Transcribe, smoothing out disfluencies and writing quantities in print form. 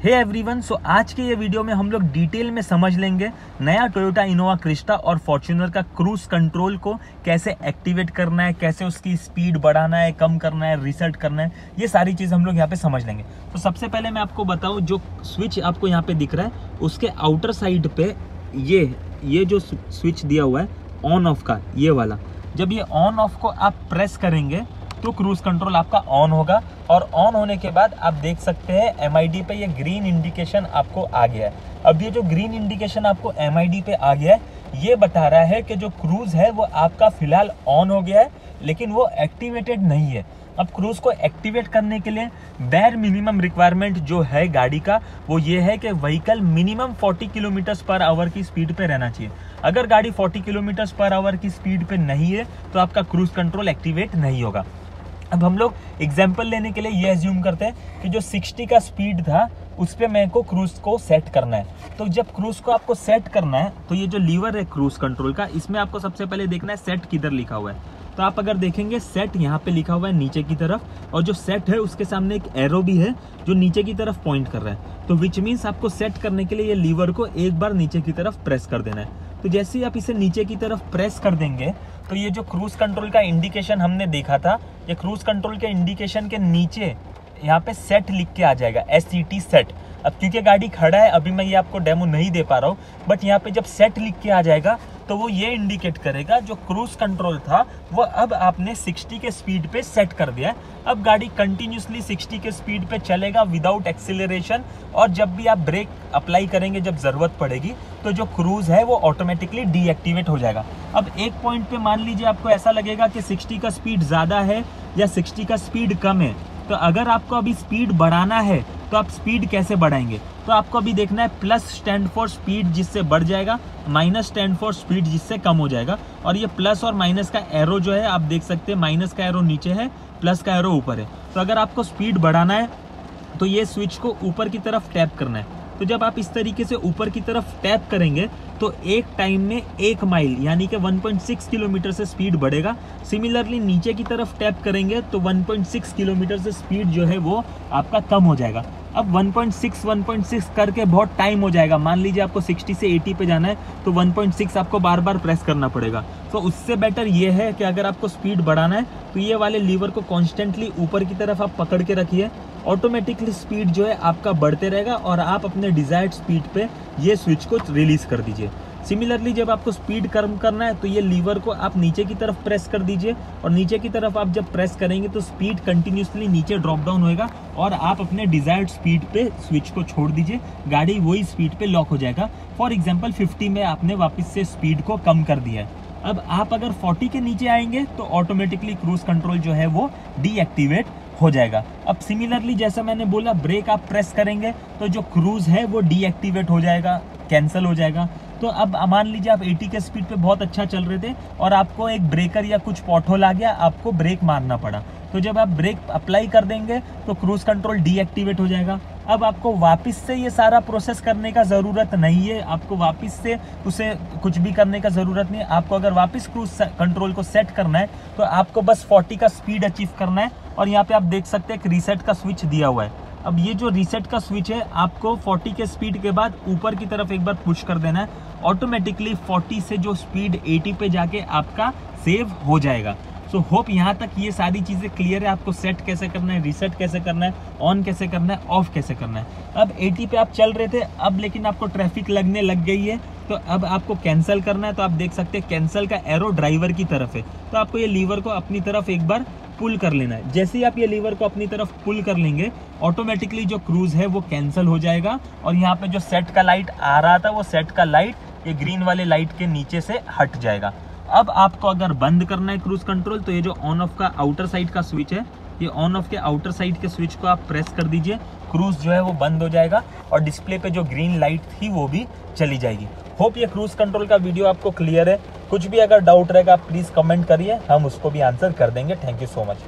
Hey everyone, सो आज के ये वीडियो में हम लोग डिटेल में समझ लेंगे नया टोयोटा इनोवा क्रिस्टा और फॉर्च्यूनर का क्रूज कंट्रोल को कैसे एक्टिवेट करना है, कैसे उसकी स्पीड बढ़ाना है, कम करना है, रीसेट करना है, ये सारी चीज़ हम लोग यहाँ पे समझ लेंगे। तो सबसे पहले मैं आपको बताऊँ, जो स्विच आपको यहाँ पे दिख रहा है उसके आउटर साइड पे ये जो स्विच दिया हुआ है ऑन ऑफ का, ये वाला, जब ये ऑन ऑफ को आप प्रेस करेंगे तो क्रूज कंट्रोल आपका ऑन होगा। और ऑन होने के बाद आप देख सकते हैं MID पे ये ग्रीन इंडिकेशन आपको आ गया है। अब ये जो ग्रीन इंडिकेशन आपको MID पे आ गया है, ये बता रहा है कि जो क्रूज है वो आपका फिलहाल ऑन हो गया है, लेकिन वो एक्टिवेटेड नहीं है। अब क्रूज को एक्टिवेट करने के लिए बेयर मिनिमम रिक्वायरमेंट जो है गाड़ी का, वो ये है कि vehicle minimum 40 kilometre per hour की स्पीड पे रहना चाहिए। अगर गाड़ी 40 किलोमीटर पर आवर की स्पीड पे नहीं है तो आपका क्रूज कंट्रोल एक्टिवेट नहीं होगा। अब हम लोग एग्जाम्पल लेने के लिए ये एज्यूम करते हैं कि जो 60 का स्पीड था उस पर मेरे को क्रूज को सेट करना है। तो जब क्रूज को आपको सेट करना है तो ये जो लीवर है क्रूज कंट्रोल का, इसमें आपको सबसे पहले देखना है सेट किधर लिखा हुआ है। तो आप अगर देखेंगे सेट यहाँ पे लिखा हुआ है नीचे की तरफ, और जो सेट है उसके सामने एक एरो भी है जो नीचे की तरफ पॉइंट कर रहा है। तो विच मीन्स आपको सेट करने के लिए ये लीवर को एक बार नीचे की तरफ प्रेस कर देना है। तो जैसे ही आप इसे नीचे की तरफ प्रेस कर देंगे तो ये जो क्रूज कंट्रोल का इंडिकेशन हमने देखा था, ये क्रूज कंट्रोल के इंडिकेशन के नीचे यहाँ पे सेट लिख के आ जाएगा, SET सेट। अब क्योंकि गाड़ी खड़ा है, अभी मैं ये आपको डेमो नहीं दे पा रहा हूँ, बट यहाँ पे जब सेट लिख के आ जाएगा तो वो ये इंडिकेट करेगा जो क्रूज कंट्रोल था वो अब आपने 60 के स्पीड पे सेट कर दिया है। अब गाड़ी कंटिन्यूसली 60 के स्पीड पे चलेगा विदाउट एक्सीलरेशन, और जब भी आप ब्रेक अप्लाई करेंगे जब जरूरत पड़ेगी तो जो क्रूज है वो ऑटोमेटिकली डीएक्टिवेट हो जाएगा। अब एक पॉइंट पे मान लीजिए आपको ऐसा लगेगा कि 60 का स्पीड ज़्यादा है या 60 का स्पीड कम है, तो अगर आपको अभी स्पीड बढ़ाना है तो आप स्पीड कैसे बढ़ाएंगे? तो आपको अभी देखना है प्लस स्टैंड फॉर स्पीड जिससे बढ़ जाएगा, माइनस स्टैंड फॉर स्पीड जिससे कम हो जाएगा। और ये प्लस और माइनस का एरो जो है आप देख सकते हैं, माइनस का एरो नीचे है, प्लस का एरो ऊपर है। तो अगर आपको स्पीड बढ़ाना है तो ये स्विच को ऊपर की तरफ टैप करना है। तो जब आप इस तरीके से ऊपर की तरफ टैप करेंगे तो एक टाइम में 1 माइल यानी कि 1.6 किलोमीटर से स्पीड बढ़ेगा। सिमिलरली नीचे की तरफ टैप करेंगे तो 1.6 किलोमीटर से स्पीड जो है वो आपका कम हो जाएगा। अब 1.6 करके बहुत टाइम हो जाएगा। मान लीजिए आपको 60 से 80 पे जाना है तो 1.6 आपको बार बार प्रेस करना पड़ेगा। तो उससे बेटर ये है कि अगर आपको स्पीड बढ़ाना है तो ये वाले लीवर को कॉन्स्टेंटली ऊपर की तरफ आप पकड़ के रखिए, ऑटोमेटिकली स्पीड जो है आपका बढ़ते रहेगा और आप अपने डिजायर्ड स्पीड पे ये स्विच को रिलीज कर दीजिए। सिमिलरली जब आपको स्पीड कम करना है तो ये लीवर को आप नीचे की तरफ प्रेस कर दीजिए, और नीचे की तरफ आप जब प्रेस करेंगे तो स्पीड कंटिन्यूसली नीचे ड्रॉप डाउन होएगा और आप अपने डिजायर्ड स्पीड पे स्विच को छोड़ दीजिए, गाड़ी वही स्पीड पे लॉक हो जाएगा। फॉर एग्जाम्पल 50 में आपने वापस से स्पीड को कम कर दिया है। अब आप अगर 40 के नीचे आएंगे तो ऑटोमेटिकली क्रूज कंट्रोल जो है वो डीएक्टिवेट हो जाएगा। अब सिमिलरली जैसा मैंने बोला, ब्रेक आप प्रेस करेंगे तो जो क्रूज है वो डीएक्टिवेट हो जाएगा, कैंसिल हो जाएगा। तो अब मान लीजिए आप 80 के स्पीड पे बहुत अच्छा चल रहे थे और आपको एक ब्रेकर या कुछ पॉटहोल आ गया, आपको ब्रेक मारना पड़ा। तो जब आप ब्रेक अप्लाई कर देंगे तो क्रूज कंट्रोल डीएक्टिवेट हो जाएगा। अब आपको वापस से ये सारा प्रोसेस करने का ज़रूरत नहीं है, आपको वापस से उसे कुछ भी करने का ज़रूरत नहीं है। आपको अगर वापस क्रूज कंट्रोल को सेट करना है तो आपको बस 40 का स्पीड अचीव करना है। और यहाँ पे आप देख सकते हैं एक रीसेट का स्विच दिया हुआ है। अब ये जो रीसेट का स्विच है आपको 40 के स्पीड के बाद ऊपर की तरफ एक बार पुश कर देना है, ऑटोमेटिकली 40 से जो स्पीड 80 पे जाके आपका सेव हो जाएगा। सो होप यहाँ तक ये सारी चीज़ें क्लियर है, आपको सेट कैसे करना है, रीसेट कैसे करना है, ऑन कैसे करना है, ऑफ कैसे करना है। अब 80 पे आप चल रहे थे, अब लेकिन आपको ट्रैफिक लगने लग गई है तो अब आपको कैंसिल करना है। तो आप देख सकते हैं कैंसिल का एरो ड्राइवर की तरफ है, तो आपको ये लीवर को अपनी तरफ एक बार पुल कर लेना है। जैसे ही आप ये लीवर को अपनी तरफ पुल कर लेंगे ऑटोमेटिकली जो क्रूज है वो कैंसिल हो जाएगा। और यहाँ पे जो सेट का लाइट आ रहा था वो सेट का लाइट ये ग्रीन वाले लाइट के नीचे से हट जाएगा। अब आपको अगर बंद करना है क्रूज कंट्रोल तो ये जो ऑन ऑफ का आउटर साइड का स्विच है, ये ऑन ऑफ के आउटर साइड के स्विच को आप प्रेस कर दीजिए, क्रूज जो है वो बंद हो जाएगा और डिस्प्ले पे जो ग्रीन लाइट थी वो भी चली जाएगी। होप ये क्रूज कंट्रोल का वीडियो आपको क्लियर है। कुछ भी अगर डाउट रहेगा आप प्लीज़ कमेंट करिए, हम उसको भी आंसर कर देंगे। Thank you so much.